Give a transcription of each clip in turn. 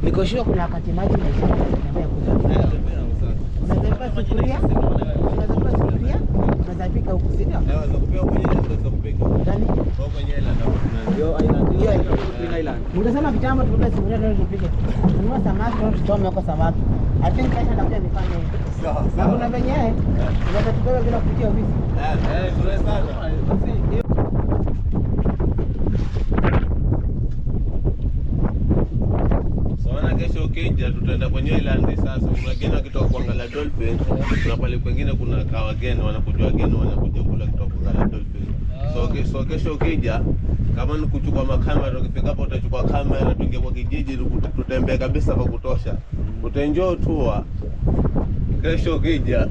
Niko sure kuna wakati maji maisha yanatembea kule. Unaweza sufuria? Unaweza sufuria? Unaweza pika huko sio? Unaweza kupika kwenye ile ndio kupika. Ndani? Kwa kwenye ile ndio. Hiyo aina island. Ungesema kitambo tupike sufuria ndio tupike. Tununua samaki au tuchome huko samaki. I think kesho nitakuja nifanye hivyo. Sawa. Na kuna venyewe unaweza tupeke bila kupitia ofisi. Nzuri sana. Kesho ukija tutaenda kwenye island sasa. Kuna wageni wakitoka kuangalia dolphin, kuna pale kwingine kuna wageni wanakuja wanakuja kula kutoka kuangalia dolphin. So kesho ukija kama ni kuchukua makamera, ukifika hapo utachukua kamera, tuingie kwa kijiji tutembea kabisa kwa kutosha. Utaenjoy tour. Kesho ukija.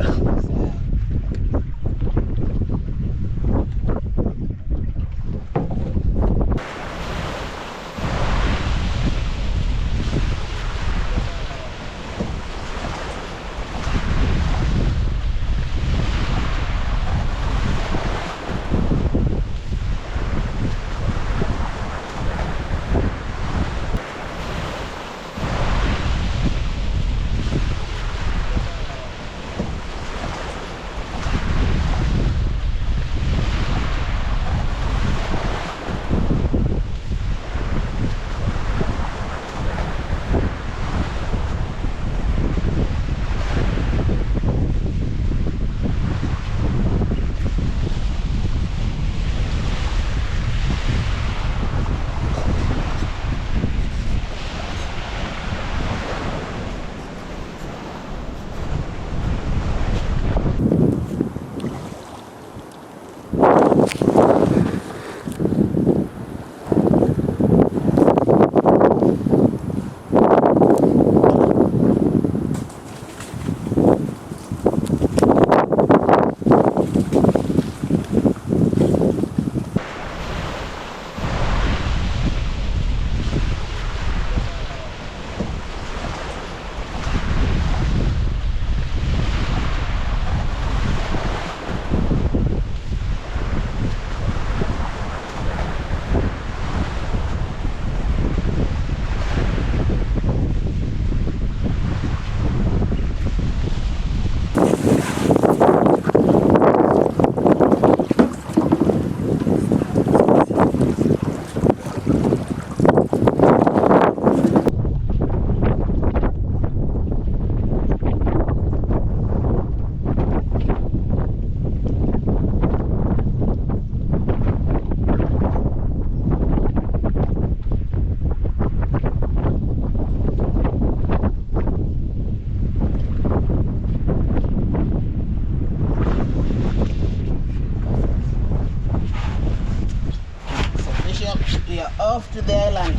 Off to the island.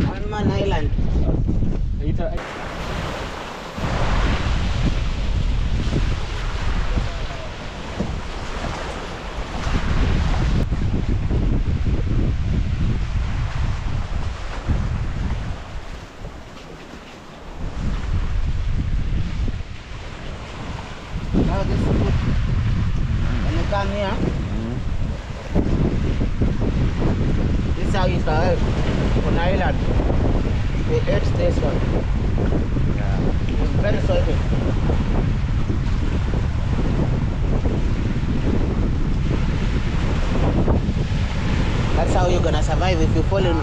One man island. Now this is good. When you come here, this is how you survive on island. The aid station. It's very solid. That's how you're gonna survive if you fall in.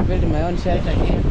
Build my own shelter here.